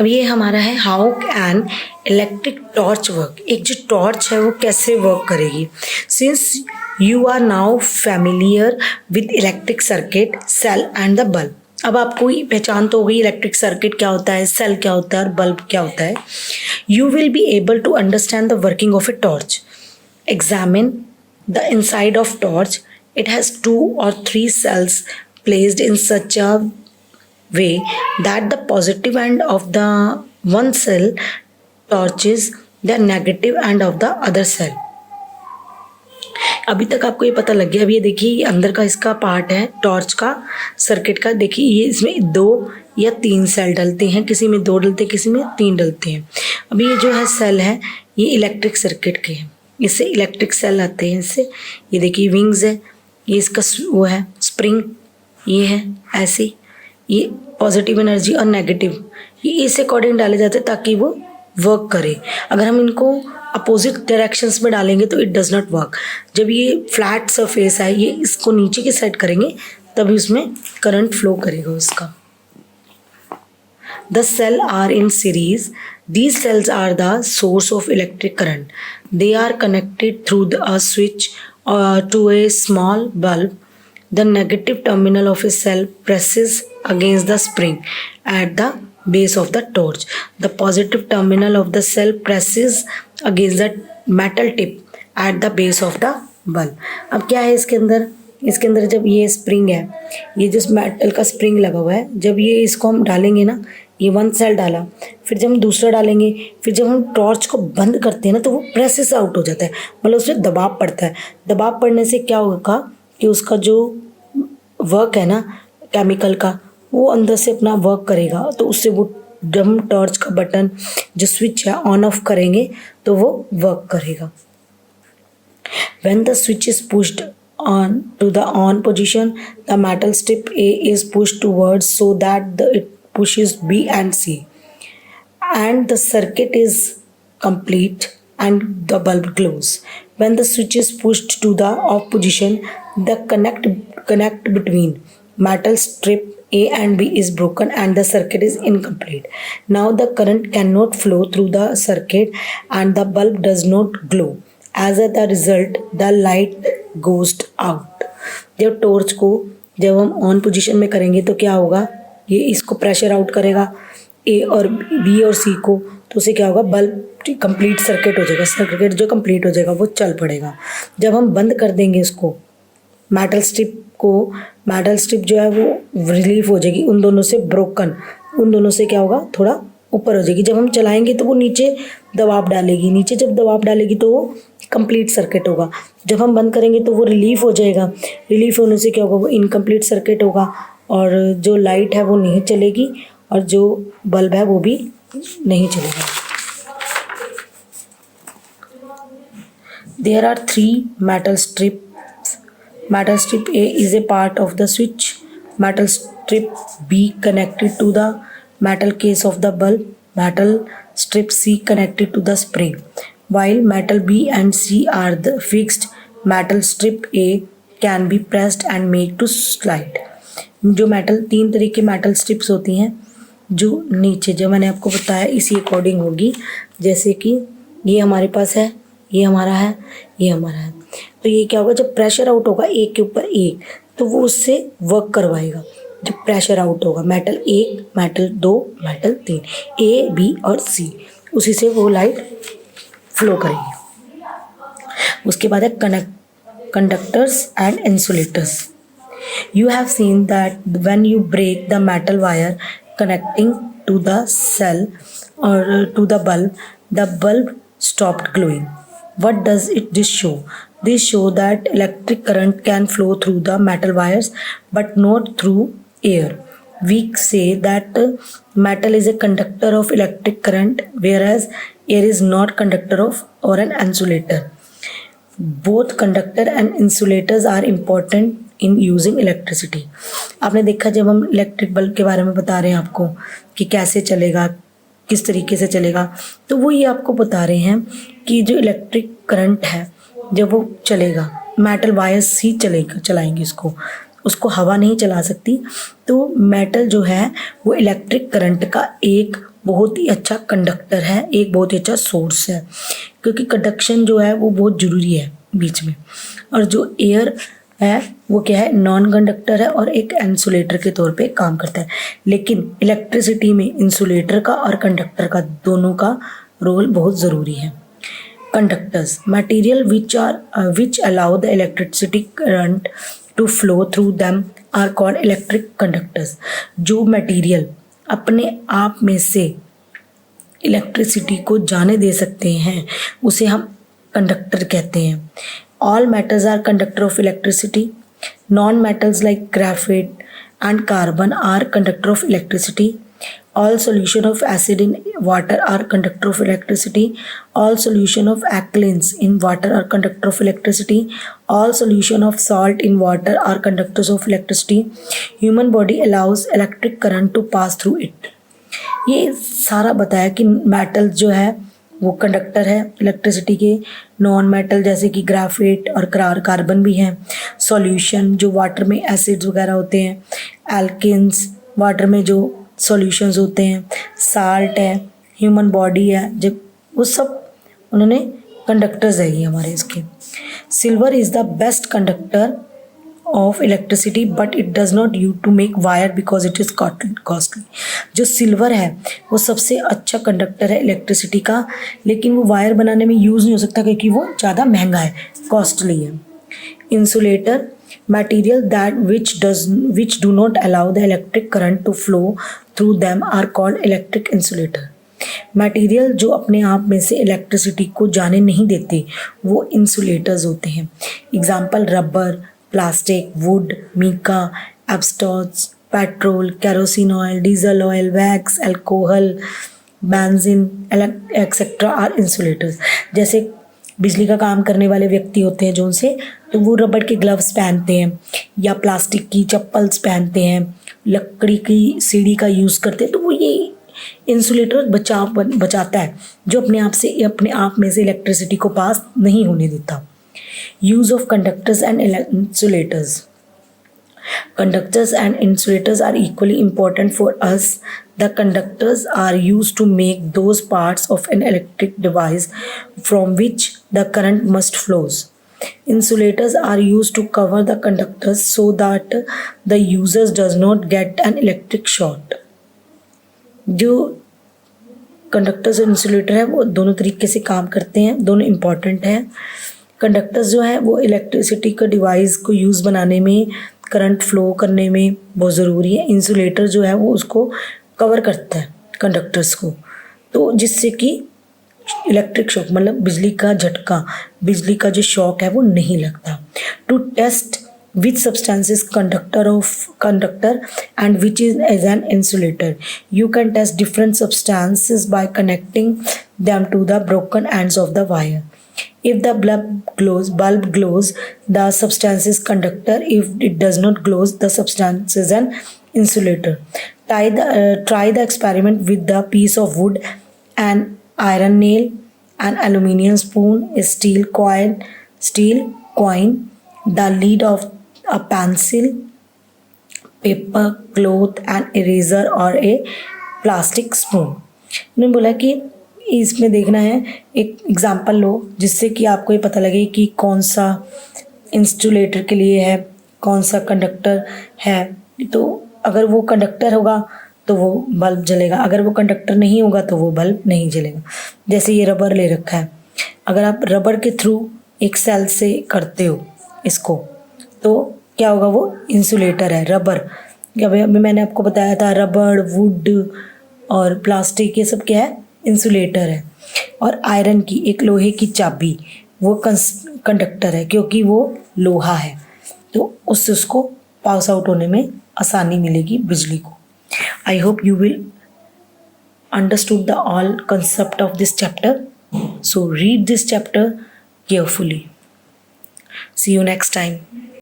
अब ये हमारा है how an electric torch work. एक जो टॉर्च है वो कैसे वर्क करेगी। Since you are now familiar with electric circuit, cell and the bulb. अब आपको पहचान तो हो गई इलेक्ट्रिक सर्किट क्या होता है, सेल क्या होता है और बल्ब क्या होता है। You will be able to understand the working of a torch. Examine the inside of torch. It has 2 or 3 cells placed in such a way that the positive end of the one cell torches the negative end of the other cell. अभी तक आपको ये पता लग गया। अब ये देखिए ये अंदर का इसका पार्ट है टॉर्च का, सर्किट का। देखिए ये इसमें 2 या 3 सेल डलते हैं, किसी में 2 डलते हैं, किसी में 3 डलते हैं। अभी ये जो है सेल है ये इलेक्ट्रिक सर्किट के हैं, इससे इलेक्ट्रिक सेल आते हैं इससे। ये देखिए विंग्स है, ये इसका वो है स्प्रिंग, ये है ऐसे, ये पॉजिटिव एनर्जी और नेगेटिव ये इस अकॉर्डिंग डाले जाते हैं ताकि वो वर्क करे। अगर हम इनको अपोजिट डायरेक्शंस में डालेंगे तो इट डज नॉट वर्क। जब ये फ्लैट सरफेस है ये इसको नीचे की साइड करेंगे तभी उसमें करंट फ्लो करेगा उसका। The cell are in series. These cells are the source of electric current. They are connected through a switch to a small bulb. The negative terminal of a cell presses against the spring at the base of the torch. The positive terminal of the cell presses against the metal tip at the base of the bulb. अब क्या है इसके अंदर? इसके अंदर जब ये spring है, ये जो मेटल का स्प्रिंग लगा हुआ है, जब ये इसको हम डालेंगे ना, ये 1 सेल डाला, फिर जब हम दूसरा डालेंगे, फिर जब हम टॉर्च को बंद करते हैं ना तो वो प्रेसेस आउट हो जाता है, मतलब उसमें दबाव पड़ता है। दबाव पड़ने से क्या होगा कि उसका जो वर्क है ना केमिकल का वो अंदर से अपना वर्क करेगा, तो उससे वो जब हम टॉर्च का बटन जो स्विच है ऑन ऑफ करेंगे तो वो वर्क करेगा। When the switch is pushed on to the on position, the metal strip A is pushed towards so that it pushes B and C, and the circuit is complete and the bulb glows. When the switch is pushed to the off position, the connect between metal strip A and B is broken and the circuit is incomplete. Now the current cannot flow through the circuit and the bulb does not glow. As a result, the light goes out. जब torch को जब हम on position में करेंगे तो क्या होगा, ये इसको प्रेशर आउट करेगा ए और बी और सी को, तो उससे क्या होगा बल्ब कंप्लीट सर्किट हो जाएगा। सर्किट जो कंप्लीट हो जाएगा वो चल पड़ेगा। जब हम बंद कर देंगे इसको मेटल स्ट्रिप जो है वो रिलीफ हो जाएगी उन दोनों से ब्रोकन, उन दोनों से क्या होगा थोड़ा ऊपर हो जाएगी। जब हम चलाएंगे तो वो नीचे दबाव डालेगी, नीचे जब दबाव डालेगी तो वो कंप्लीट सर्किट होगा। जब हम बंद करेंगे तो वो रिलीफ हो जाएगा, रिलीफ होने से क्या होगा वो इनकम्प्लीट सर्किट होगा और जो लाइट है वो नहीं चलेगी और जो बल्ब है वो भी नहीं चलेगा। There are 3 metal strips. Metal strip A is a part of the switch. Metal strip B connected to the metal case of the bulb. Metal strip C connected to the spring. While metal B and C are the fixed, metal strip A can be pressed and made to slide. जो metal 3 तरह के metal strips होती हैं जो नीचे जो मैंने आपको बताया इसी अकॉर्डिंग होगी। जैसे कि ये हमारे पास है, ये हमारा है, ये हमारा है, तो ये क्या होगा जब प्रेशर आउट होगा एक के ऊपर एक तो वो उससे वर्क करवाएगा। जब प्रेशर आउट होगा metal 1, metal 2, metal 3, A B और सी, उसी से वो लाइट फ्लो करेगी। उसके बाद है conductors and insulators. You have seen that when you break the metal wire connecting to the cell or to the bulb stopped glowing. What does this show? This show that electric current can flow through the metal wires but not through air. We say that metal is a conductor of electric current whereas air is not conductor of or an insulator. Both conductor and insulators are important in using electricity. आपने देखा जब हम electric bulb के बारे में बता रहे हैं आपको कि कैसे चलेगा, किस तरीके से चलेगा, तो वो ये आपको बता रहे हैं कि जो इलेक्ट्रिक करंट है जब वो चलेगा मेटल वायर्स ही चलाएंगे उसको हवा नहीं चला सकती। तो मेटल जो है वो इलेक्ट्रिक करंट का एक बहुत ही अच्छा कंडक्टर है, एक बहुत ही अच्छा सोर्स है, क्योंकि कंडक्शन जो है वो बहुत ज़रूरी है बीच में। और जो एयर है वो क्या है, नॉन कंडक्टर है और एक इंसुलेटर के तौर पे काम करता है। लेकिन इलेक्ट्रिसिटी में इंसुलेटर का और कंडक्टर का दोनों का रोल बहुत ज़रूरी है। Conductors, material which allow the electricity current to flow through them are called electric conductors. जो मटेरियल अपने आप में से इलेक्ट्रिसिटी को जाने दे सकते हैं उसे हम कंडक्टर कहते हैं। All metals are conductor of electricity. Non metals like graphite and carbon are conductor of electricity. All solution of acid in water are conductor of electricity. All solution of alkalines in water are conductor of electricity. All solution of salt in water are conductors of electricity. Human body allows electric current to pass through it. ये सारा बताया कि metal जो है वो conductor है electricity के। Non metal जैसे कि ग्राफाइट और कार्बन भी हैं। सॉल्यूशन जो वाटर में एसिड्स वगैरह होते हैं, एल्किन्स वाटर में जो सॉल्यूशंस होते हैं, साल्ट है, ह्यूमन बॉडी है, जब वो सब उन्होंने कंडक्टर्स है ये हमारे इसके। Silver is the best conductor of electricity but it does not use to make wire because it is costly. जो सिल्वर है वो सबसे अच्छा कंडक्टर है इलेक्ट्रिसिटी का, लेकिन वो वायर बनाने में यूज़ नहीं हो सकता क्योंकि वो ज़्यादा महंगा है, कॉस्टली है। Insulator, material that which do not allow the electric current to flow through them are called electric insulator. Material जो अपने आप में से इलेक्ट्रिसिटी को जाने नहीं देते वो इंसुलेटर्स होते हैं। Example rubber, plastic, wood, mica, asbestos, petrol, kerosene oil, diesel oil, wax, alcohol, benzene etcetera are insulators. जैसे बिजली का काम करने वाले व्यक्ति होते हैं जो उनसे, तो वो रबड़ के ग्लव्स पहनते हैं या प्लास्टिक की चप्पल्स पहनते हैं, लकड़ी की सीढ़ी का यूज़ करते हैं, तो वो ये इंसुलेटर बचाता है जो अपने आप में से इलेक्ट्रिसिटी को पास नहीं होने देता। Use of conductors and insulators. Conductors and insulators are equally important for us. The conductors are used to make those parts of an electric device from which the current must flows. Insulators are used to cover the conductors so that the users does not get an electric short. जो conductors और insulator है वो दोनों तरीके से काम करते हैं, दोनों इम्पॉर्टेंट हैं। कंडक्टर्स जो है वो इलेक्ट्रिसिटी का डिवाइस को यूज़ बनाने में, करंट फ्लो करने में बहुत ज़रूरी है। इंसुलेटर जो है वो उसको कवर करता है कंडक्टर्स को, तो जिससे कि इलेक्ट्रिक शॉक मतलब बिजली का झटका, बिजली का जो शॉक है वो नहीं लगता। To test which substance is conductor and which is as an insulator, you can test different substances by connecting them to the broken ends of the wire. If the bulb glows, the substance is conductor. If it does not glow, the substance is an insulator. Try the experiment with the piece of wood, an iron nail, an aluminium spoon, a steel coin, the lid of a pencil, paper, cloth, an eraser or a plastic spoon. उन्होंने बोला कि इसमें देखना है, एक example लो जिससे कि आपको ये पता लगे कि कौन सा इंसुलेटर के लिए है, कौन सा कंडक्टर है। तो अगर वो कंडक्टर होगा तो वो बल्ब जलेगा, अगर वो कंडक्टर नहीं होगा तो वो बल्ब नहीं जलेगा। जैसे ये रबर ले रखा है, अगर आप रबर के थ्रू एक सेल से करते हो इसको तो क्या होगा, वो इंसुलेटर है रबर। अभी मैंने आपको बताया था रबर, वुड और प्लास्टिक ये सब क्या है, इंसुलेटर है। और आयरन की एक लोहे की चाबी वो कंडक्टर है क्योंकि वो लोहा है, तो उससे उसको पास आउट होने में आसानी मिलेगी बिजली को। I hope you will understood the all concept of this chapter, so read this chapter carefully. See you next time.